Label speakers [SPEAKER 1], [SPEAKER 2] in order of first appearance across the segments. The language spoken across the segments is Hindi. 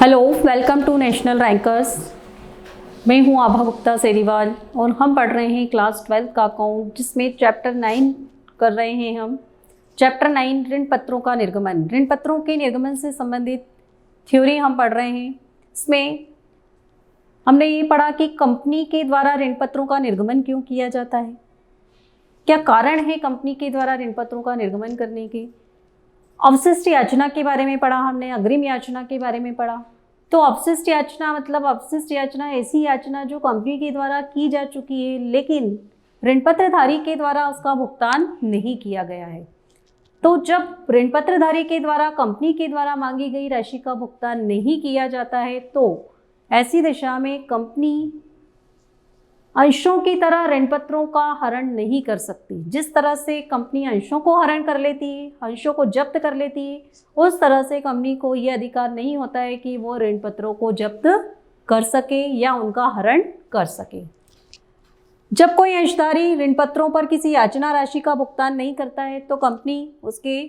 [SPEAKER 1] Hello, welcome to National Rankers. मैं हूं आभा गुप्ता सेरीवाल और हम पढ़ रहे हैं क्लास 12 का अकाउंट, जिसमें चैप्टर 9 कर रहे हैं हम। चैप्टर 9 ऋण पत्रों का निर्गमन। ऋण पत्रों के निर्गमन से संबंधित थ्योरी हम पढ़ रहे हैं। इसमें हमने ये पढ़ा कि कंपनी के द्वारा ऋण पत्रों का निर्गमन क्यों किया जाता है, क्या कारण है कंपनी के द्वारा ऋण पत्रों का निर्गमन करने के। अवशिष्ट याचना के बारे में पढ़ा हमने, अग्रिम याचना के बारे में पढ़ा। तो अवशिष्ट याचना मतलब अवशिष्ट याचना ऐसी याचना जो कंपनी के द्वारा की जा चुकी है लेकिन ऋणपत्रधारी के द्वारा उसका भुगतान नहीं किया गया है। तो जब ऋणपत्रधारी के द्वारा कंपनी के द्वारा मांगी गई राशि का भुगतान नहीं किया जाता है तो ऐसी दशा में कंपनी अंशों की तरह ऋणपत्रों का हरण नहीं कर सकती। जिस तरह से कंपनी अंशों को हरण कर लेती है, अंशों को जब्त कर लेती है, उस तरह से कंपनी को यह अधिकार नहीं होता है कि वो ऋणपत्रों को जब्त कर सके या उनका हरण कर सके। जब कोई अंशधारी ऋणपत्रों पर किसी याचना राशि का भुगतान नहीं करता है तो कंपनी उसके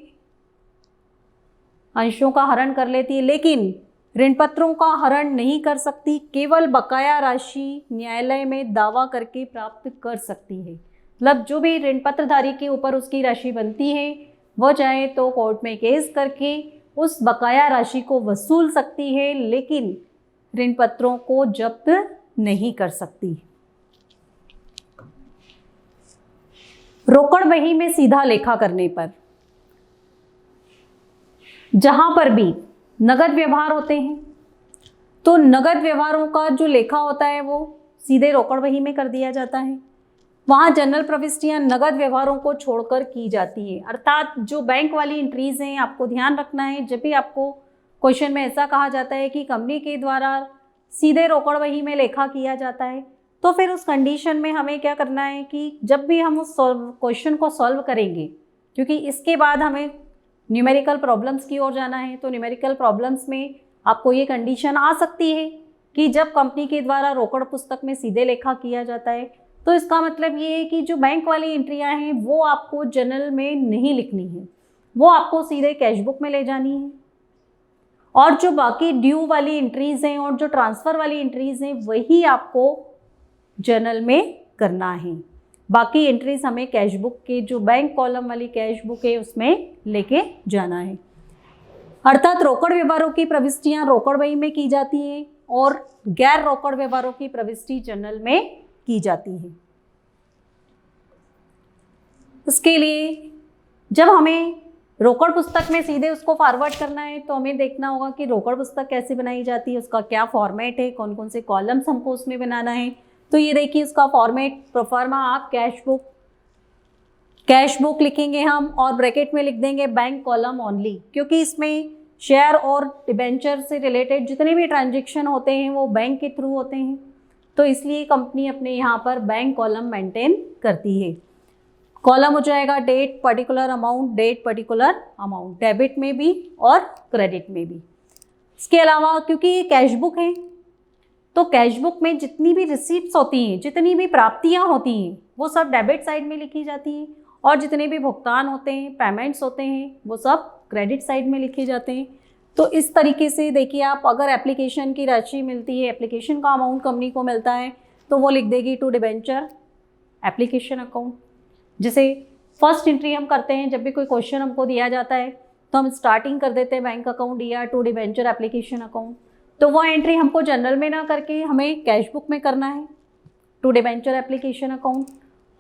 [SPEAKER 1] अंशों का हरण कर लेती है, लेकिन ऋणपत्रों का हरण नहीं कर सकती। केवल बकाया राशि न्यायालय में दावा करके प्राप्त कर सकती है। मतलब जो भी ऋणपत्रधारी के ऊपर उसकी राशि बनती है वह चाहे तो कोर्ट में केस करके उस बकाया राशि को वसूल सकती है, लेकिन ऋणपत्रों को जब्त नहीं कर सकती। रोकड़ बही में सीधा लेखा करने पर, जहां पर भी नगद व्यवहार होते हैं तो नगद व्यवहारों का जो लेखा होता है वो सीधे रोकड़ बही में कर दिया जाता है। वहाँ जनरल प्रविष्टियाँ नगद व्यवहारों को छोड़कर की जाती है। अर्थात जो बैंक वाली एंट्रीज हैं, आपको ध्यान रखना है, जब भी आपको क्वेश्चन में ऐसा कहा जाता है कि कंपनी के द्वारा सीधे रोकड़ बही में लेखा किया जाता है तो फिर उस कंडीशन में हमें क्या करना है कि जब भी हम उस क्वेश्चन को सॉल्व करेंगे, क्योंकि इसके बाद हमें न्यूमेरिकल प्रॉब्लम्स की ओर जाना है, तो न्यूमेरिकल प्रॉब्लम्स में आपको ये कंडीशन आ सकती है कि जब कंपनी के द्वारा रोकड़ पुस्तक में सीधे लेखा किया जाता है तो इसका मतलब ये है कि जो बैंक वाली एंट्रियां हैं वो आपको जर्नल में नहीं लिखनी है, वो आपको सीधे कैश बुक में ले जानी है। और जो बाकी ड्यू वाली एंट्रीज हैं और जो ट्रांसफ़र वाली एंट्रीज हैं वही आपको जर्नल में करना है। बाकी एंट्रीज हमें कैश बुक के जो बैंक कॉलम वाली कैश बुक है उसमें लेके जाना है। अर्थात रोकड़ व्यवहारों की प्रविष्टियां रोकड़ बही में की जाती हैं और गैर रोकड़ व्यवहारों की प्रविष्टि जर्नल में की जाती है। इसके लिए जब हमें रोकड़ पुस्तक में सीधे उसको फॉरवर्ड करना है तो हमें देखना होगा कि रोकड़ पुस्तक कैसे बनाई जाती है, उसका क्या फॉर्मेट है, कौन कौन से कॉलम्स हमको उसमें बनाना है। तो ये देखिए उसका फॉर्मेट प्रोफार्मा आप कैश बुक लिखेंगे हम और ब्रैकेट में लिख देंगे बैंक कॉलम ओनली, क्योंकि इसमें शेयर और डिबेंचर से रिलेटेड जितने भी ट्रांजैक्शन होते हैं वो बैंक के थ्रू होते हैं, तो इसलिए कंपनी अपने यहाँ पर बैंक कॉलम मेंटेन करती है। कॉलम हो जाएगा date particular amount, date particular amount, debit में भी और क्रेडिट में भी। इसके अलावा क्योंकि ये कैश बुक है तो कैश बुक में जितनी भी रिसीप्ट्स होती हैं, जितनी भी प्राप्तियां होती हैं वो सब डेबिट साइड में लिखी जाती हैं और जितने भी भुगतान होते हैं, पेमेंट्स होते हैं वो सब क्रेडिट साइड में लिखे जाते हैं। तो इस तरीके से देखिए आप, अगर एप्लीकेशन की राशि मिलती है, एप्लीकेशन का अमाउंट कंपनी को मिलता है तो वो लिख देगी टू डिबेंचर एप्लीकेशन अकाउंट। जैसे फर्स्ट एंट्री हम करते हैं जब भी कोई क्वेश्चन हमको दिया जाता है तो हम स्टार्टिंग कर देते हैं बैंक अकाउंट या टू डिबेंचर एप्लीकेशन अकाउंट, तो वह एंट्री हमको जनरल में ना करके हमें कैश बुक में करना है, टू डिबेंचर एप्लीकेशन अकाउंट।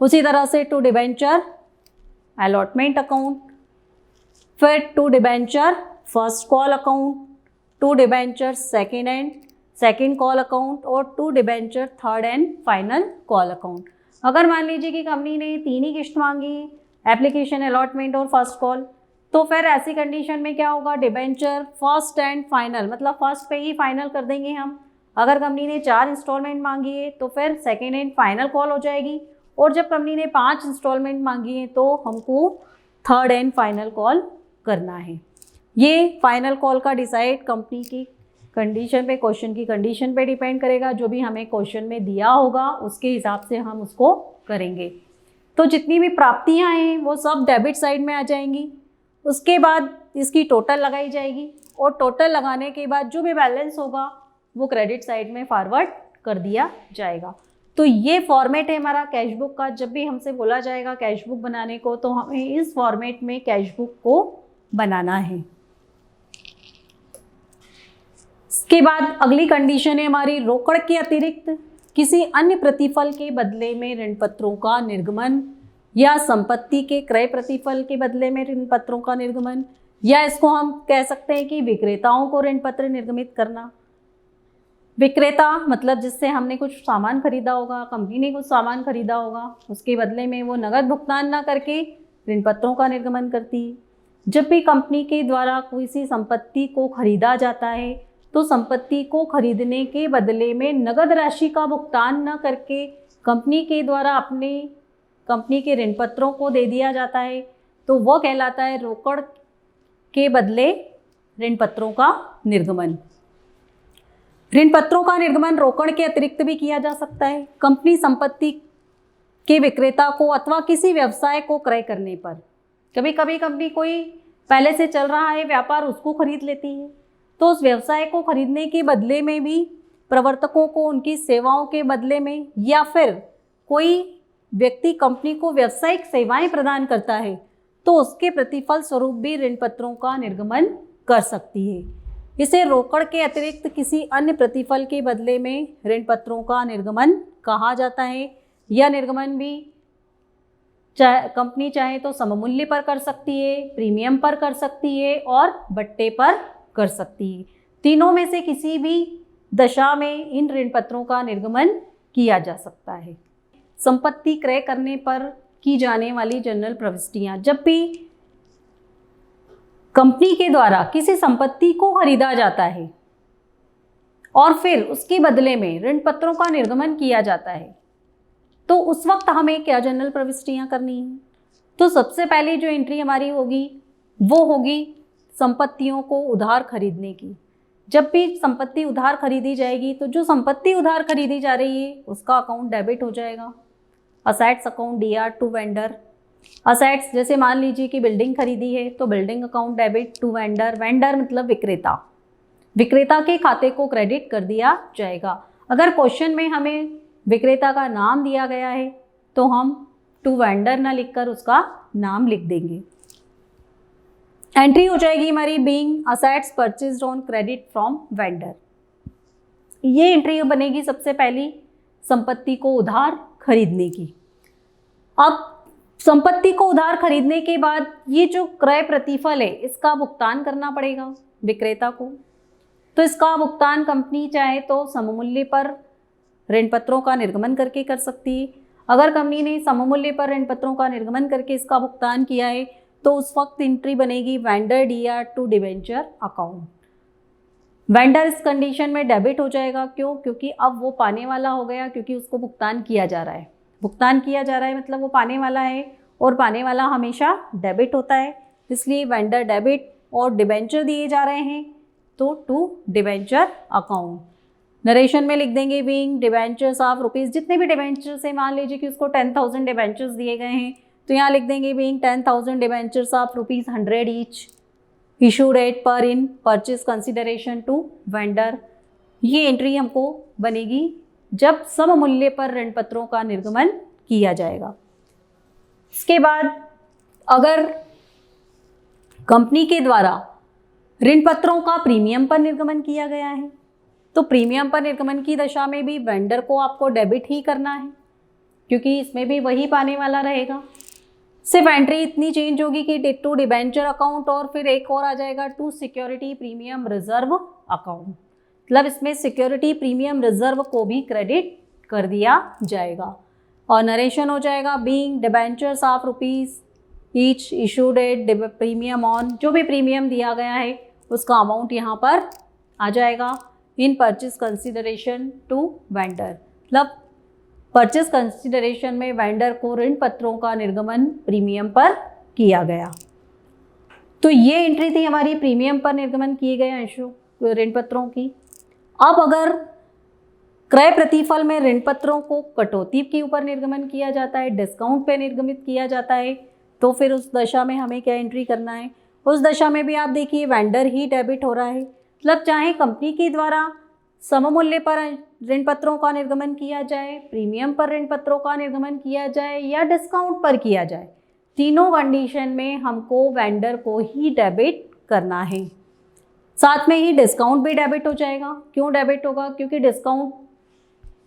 [SPEAKER 1] उसी तरह से टू डिबेंचर अलॉटमेंट अकाउंट, फिर to debenture first call account, to debenture second call account और to debenture third and final call account. अगर मान लीजिए कि कंपनी ने 3 ही किस्त मांगी, एप्लीकेशन, अलॉटमेंट और फर्स्ट कॉल, तो फिर ऐसी कंडीशन में क्या होगा, डिबेंचर फर्स्ट एंड फाइनल, मतलब फर्स्ट पे ही फाइनल कर देंगे हम। अगर कंपनी ने 4 इंस्टॉलमेंट मांगी है तो फिर सेकेंड एंड फाइनल कॉल हो जाएगी, और जब कंपनी ने 5 इंस्टॉलमेंट मांगी है तो हमको थर्ड एंड फाइनल कॉल करना है। ये फाइनल कॉल का डिसाइड कंपनी की कंडीशन पे, क्वेश्चन की कंडीशन पे डिपेंड करेगा। जो भी हमें क्वेश्चन में दिया होगा उसके हिसाब से हम उसको करेंगे। तो जितनी भी प्राप्तियां हैं वो सब डेबिट साइड में आ जाएंगी। उसके बाद इसकी टोटल लगाई जाएगी और टोटल लगाने के बाद जो भी बैलेंस होगा वो क्रेडिट साइड में फॉरवर्ड कर दिया जाएगा। तो ये फॉर्मेट है हमारा कैश बुक का। जब भी हमसे बोला जाएगा कैश बुक बनाने को तो हमें इस फॉर्मेट में कैश बुक को बनाना है। इसके बाद अगली कंडीशन है हमारी, रोकड़ के अतिरिक्त किसी अन्य प्रतिफल के बदले में ऋण पत्रों का निर्गमन या संपत्ति के क्रय प्रतिफल के बदले में ऋण पत्रों का निर्गमन, या इसको हम कह सकते हैं कि विक्रेताओं को ऋण पत्र निर्गमित करना। विक्रेता मतलब जिससे हमने कुछ सामान खरीदा होगा, कंपनी ने कुछ सामान खरीदा होगा, उसके बदले में वो नगद भुगतान ना करके ऋण पत्रों का निर्गमन करती है। जब भी कंपनी के द्वारा किसी संपत्ति को खरीदा जाता है तो संपत्ति को खरीदने के बदले में नगद राशि का भुगतान न करके कंपनी के द्वारा अपने कंपनी के ऋण पत्रों को दे दिया जाता है, तो वह कहलाता है रोकड़ के बदले ऋण पत्रों का निर्गमन। ऋण पत्रों का निर्गमन रोकड़ के अतिरिक्त भी किया जा सकता है। कंपनी संपत्ति के विक्रेता को अथवा किसी व्यवसाय को क्रय करने पर, कभी कभी कंपनी कोई पहले से चल रहा है व्यापार उसको खरीद लेती है, तो उस व्यवसाय को खरीदने के बदले में भी प्रवर्तकों को उनकी सेवाओं के बदले में, या फिर कोई व्यक्ति कंपनी को व्यावसायिक सेवाएं प्रदान करता है तो उसके प्रतिफल स्वरूप भी ऋण पत्रों का निर्गमन कर सकती है। इसे रोकड़ के अतिरिक्त किसी अन्य प्रतिफल के बदले में ऋण पत्रों का निर्गमन कहा जाता है। यह निर्गमन भी कंपनी चाहे तो सममूल्य पर कर सकती है, प्रीमियम पर कर सकती है और बट्टे पर कर सकती है। तीनों में से किसी भी दशा में इन ऋण पत्रों का निर्गमन किया जा सकता है। संपत्ति क्रय करने पर की जाने वाली जनरल प्रविष्टियां, जब भी कंपनी के द्वारा किसी संपत्ति को खरीदा जाता है और फिर उसके बदले में ऋण पत्रों का निर्गमन किया जाता है तो उस वक्त हमें क्या जनरल प्रविष्टियां करनी है। तो सबसे पहले जो एंट्री हमारी होगी वो होगी संपत्तियों को उधार खरीदने की। जब भी संपत्ति उधार खरीदी जाएगी तो जो संपत्ति उधार खरीदी जा रही है उसका अकाउंट डेबिट हो जाएगा। Assets account DR to vendor. Assets जैसे मान लीजिए कि बिल्डिंग खरीदी है तो building account debit to vendor. Vendor मतलब विक्रेता, विक्रेता के खाते को क्रेडिट कर दिया जाएगा। अगर क्वेश्चन में हमें विक्रेता का नाम दिया गया है तो हम टू वेंडर ना लिखकर उसका नाम लिख देंगे। एंट्री हो जाएगी हमारी being assets purchased on credit from vendor. ये एंट्री बनेगी सबसे पहली संपत्ति को उधार खरीदने की। अब संपत्ति को उधार खरीदने के बाद ये जो क्रय प्रतिफल है इसका भुगतान करना पड़ेगा विक्रेता को। तो इसका भुगतान कंपनी चाहे तो सममूल्य पर ऋण पत्रों का निर्गमन करके कर सकती है। अगर कंपनी ने सममूल्य पर ऋण पत्रों का निर्गमन करके इसका भुगतान किया है तो उस वक्त एंट्री बनेगी vendor DR to debenture account. Vendor इस कंडीशन में डेबिट हो जाएगा। क्यों? क्योंकि अब वो पाने वाला हो गया, क्योंकि उसको भुगतान किया जा रहा है। भुगतान किया जा रहा है मतलब वो पाने वाला है और पाने वाला हमेशा डेबिट होता है, इसलिए वेंडर डेबिट और डिबेंचर दिए जा रहे हैं तो टू डिबेंचर अकाउंट। नरेशन में लिख देंगे बीइंग डिबेंचर्स ऑफ रुपीज़। जितने भी डिबेंचर्स हैं, मान लीजिए कि उसको 10,000 डिबेंचर्स दिए गए हैं तो यहाँ लिख देंगे being 10,000 debentures of rupees 100 each issued at par in purchase consideration to vendor. ये एंट्री हमको बनेगी जब सममूल्य पर ऋण पत्रों का निर्गमन किया जाएगा। इसके बाद अगर कंपनी के द्वारा ऋण पत्रों का प्रीमियम पर निर्गमन किया गया है तो प्रीमियम पर निर्गमन की दशा में भी वेंडर को आपको डेबिट ही करना है, क्योंकि इसमें भी वही पाने वाला रहेगा। सिर्फ एंट्री इतनी चेंज होगी कि टू डिबेंचर अकाउंट और फिर एक और आ जाएगा to security premium reserve account. मतलब इसमें सिक्योरिटी प्रीमियम रिजर्व को भी क्रेडिट कर दिया जाएगा। और नरेशन हो जाएगा being debentures of rupees each issued at premium on. जो भी प्रीमियम दिया गया है उसका अमाउंट यहाँ पर आ जाएगा in purchase consideration to vendor. मतलब परचेज कंसिडरेशन में वेंडर को ऋण पत्रों का निर्गमन प्रीमियम पर किया गया। तो ये एंट्री थी हमारी प्रीमियम पर निर्गमन किए गए अंशों ऋण पत्रों की। अब अगर क्रय प्रतिफल में ऋण पत्रों को कटौती के ऊपर निर्गमन किया जाता है, डिस्काउंट पे निर्गमित किया जाता है, तो फिर उस दशा में हमें क्या एंट्री करना है, उस दशा में भी आप देखिए वेंडर ही डेबिट हो रहा है। मतलब चाहे कंपनी के द्वारा सममूल्य पर ऋण पत्रों का निर्गमन किया जाए, प्रीमियम पर ऋण पत्रों का निर्गमन किया जाए या डिस्काउंट पर किया जाए, तीनों कंडीशन में हमको वेंडर को ही डेबिट करना है। साथ में ही डिस्काउंट भी डेबिट हो जाएगा। क्यों डेबिट होगा? क्योंकि डिस्काउंट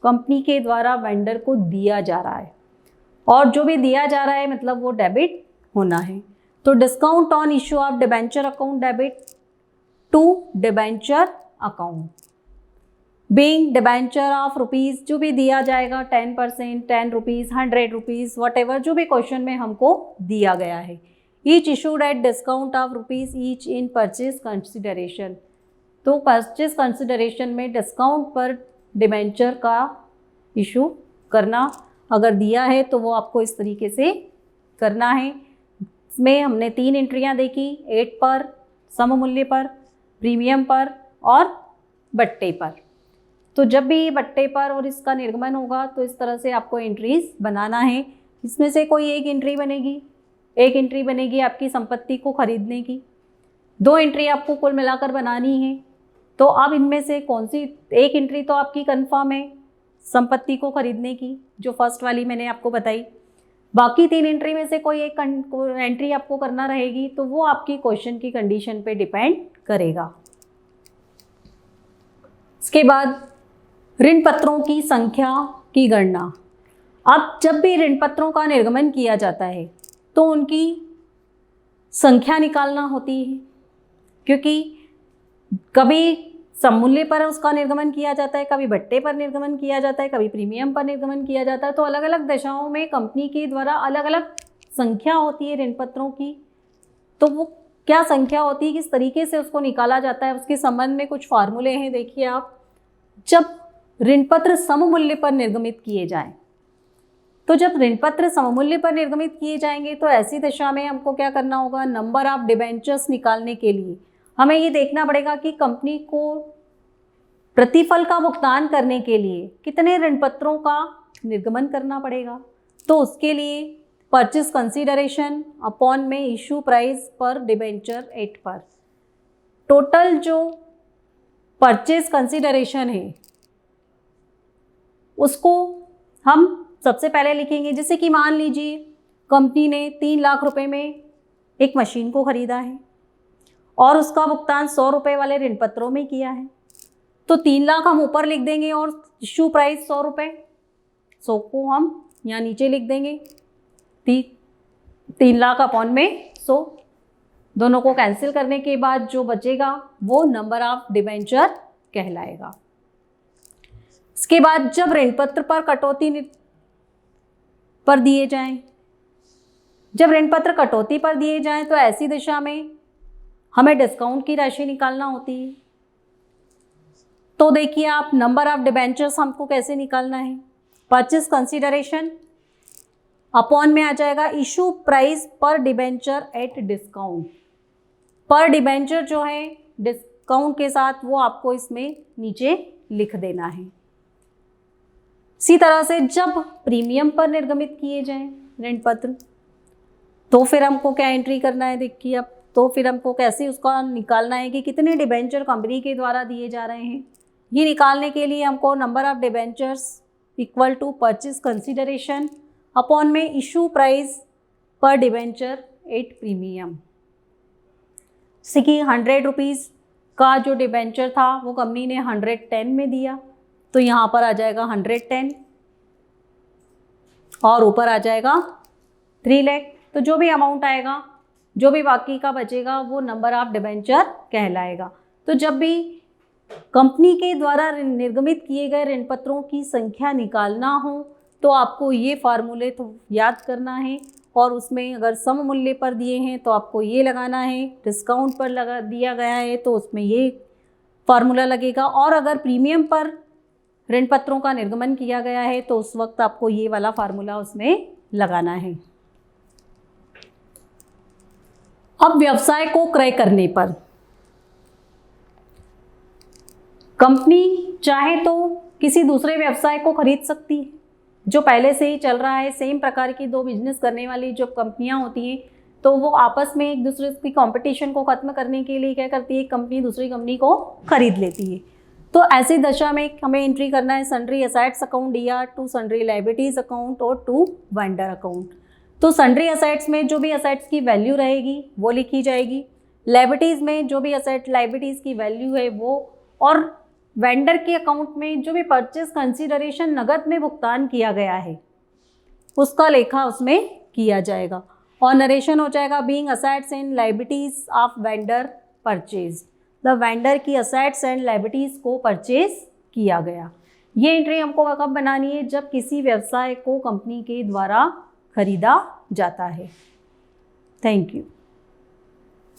[SPEAKER 1] कंपनी के द्वारा वेंडर को दिया जा रहा है और जो भी दिया जा रहा है मतलब वो डेबिट होना है। तो discount on issue of debenture account debit to debenture account. Being debenture of rupees, जो भी दिया जाएगा 10%, 10 रुपीज़, 100 रुपीज़, वट एवर जो भी क्वेश्चन में हमको दिया गया है। Each issued at discount of rupees each in purchase consideration. तो परचेज कंसिडरेशन में डिस्काउंट पर डिबेंचर का इशू करना, अगर दिया है तो वो आपको इस तरीके से करना है। इसमें हमने 3 एंट्रियाँ देखी, 8 पर, सममूल्य पर, प्रीमियम पर और बट्टे पर। तो जब भी बट्टे पर और इसका निर्गमन होगा तो इस तरह से आपको एंट्रीज बनाना है। इसमें से कोई एक एंट्री बनेगी, एक एंट्री बनेगी आपकी संपत्ति को खरीदने की, 2 एंट्री आपको कुल मिलाकर बनानी है। तो अब इनमें से कौन सी एक एंट्री तो आपकी कंफर्म है संपत्ति को खरीदने की, जो फर्स्ट वाली मैंने आपको बताई। बाकी 3 एंट्री में से कोई एक एंट्री आपको करना रहेगी, तो वो आपकी क्वेश्चन की कंडीशन पे डिपेंड करेगा। इसके बाद ऋण पत्रों की संख्या की गणना। अब जब भी ऋण पत्रों का निर्गमन किया जाता है तो उनकी संख्या निकालना होती है, क्योंकि कभी सममूल्य पर उसका निर्गमन किया जाता है, कभी बट्टे पर निर्गमन किया जाता है, कभी प्रीमियम पर निर्गमन किया जाता है। तो अलग अलग दशाओं में कंपनी के द्वारा अलग अलग संख्या होती है ऋण पत्रों की। तो वो क्या संख्या होती है, किस तरीके से उसको निकाला जाता है, उसके संबंध में कुछ फार्मूले हैं। देखिए आप, जब ऋण पत्र सममूल्य पर निर्गमित किए जाएं, तो जब ऋण पत्र सममूल्य पर निर्गमित किए जाएंगे तो ऐसी दशा में हमको क्या करना होगा, नंबर ऑफ डिबेंचर्स निकालने के लिए हमें ये देखना पड़ेगा कि कंपनी को प्रतिफल का भुगतान करने के लिए कितने ऋण पत्रों का निर्गमन करना पड़ेगा। तो उसके लिए परचेज कंसीडरेशन अपॉन में इशू प्राइस पर डिबेंचर 8 पर, टोटल जो परचेज कंसीडरेशन है उसको हम सबसे पहले लिखेंगे। जैसे कि मान लीजिए कंपनी ने 3 लाख रुपए में एक मशीन को खरीदा है और उसका भुगतान 100 रुपये वाले ऋण पत्रों में किया है, तो 3 लाख हम ऊपर लिख देंगे और इशू प्राइस 100 रुपये, 100 को हम यहाँ नीचे लिख देंगे। 3 लाख अपॉन में 100, दोनों को कैंसिल करने के बाद जो बचेगा वो नंबर ऑफ डिबेंचर कहलाएगा। इसके बाद जब ऋण पत्र पर कटौती पर दिए जाएं, जब ऋण पत्र कटौती पर दिए जाएं तो ऐसी दशा में हमें डिस्काउंट की राशि निकालना होती है। तो देखिए आप, नंबर ऑफ डिबेंचर्स हमको कैसे निकालना है, परचेज कंसीडरेशन अपॉन में आ जाएगा issue price per debenture at discount. पर डिबेंचर जो है डिस्काउंट के साथ वो आपको इसमें नीचे लिख देना है। इसी तरह से जब प्रीमियम पर निर्गमित किए जाएं ऋण पत्र, तो फिर हमको क्या एंट्री करना है, देखिए अब, तो फिर हमको कैसे उसका निकालना है कि कितने डिबेंचर कंपनी के द्वारा दिए जा रहे हैं। ये निकालने के लिए हमको number of debentures equal to purchase consideration upon में issue price per debenture at premium. जैसे कि 100 रुपीज़ का जो डिबेंचर था वो कंपनी ने 110 में दिया, तो यहाँ पर आ जाएगा 110 और ऊपर आ जाएगा 3 लाख। तो जो भी अमाउंट आएगा, जो भी बाकी का बचेगा वो नंबर ऑफ डिबेंचर कहलाएगा। तो जब भी कंपनी के द्वारा निर्गमित किए गए ऋण पत्रों की संख्या निकालना हो तो आपको ये फार्मूले तो याद करना है, और उसमें अगर सम मूल्य पर दिए हैं तो आपको ये लगाना है, डिस्काउंट पर लगा दिया गया है तो उसमें ये फार्मूला लगेगा, और अगर प्रीमियम पर ऋण पत्रों का निर्गमन किया गया है तो उस वक्त आपको ये वाला फार्मूला उसमें लगाना है। अब व्यवसाय को क्रय करने पर कंपनी चाहे तो किसी दूसरे व्यवसाय को खरीद सकती है जो पहले से ही चल रहा है। सेम प्रकार की 2 बिजनेस करने वाली जो कंपनियां होती हैं तो वो आपस में एक दूसरे की कंपटीशन को ख़त्म करने के लिए क्या करती है, एक कंपनी दूसरी कंपनी को खरीद लेती है। तो ऐसी दशा में हमें एंट्री करना है सन्ड्री एसेट्स अकाउंट या टू सन्ड्री लायबिलिटीज़ अकाउंट और टू वेंडर अकाउंट। तो सन्ड्री एसेट्स में जो भी एसेट्स की वैल्यू रहेगी वो लिखी जाएगी, लायबिलिटीज़ में जो भी एसेट लायबिलिटीज़ की वैल्यू है वो, और वेंडर के अकाउंट में जो भी परचेज कंसीडरेशन नगद में भुगतान किया गया है उसका लेखा उसमें किया जाएगा। और नरेशन हो जाएगा being assets and liabilities of vendor purchase, the vendor की असेट्स एंड लायबिलिटीज को परचेज किया गया। ये एंट्री हमको कब बनानी है, जब किसी व्यवसाय को कंपनी के द्वारा खरीदा जाता है। Thank you.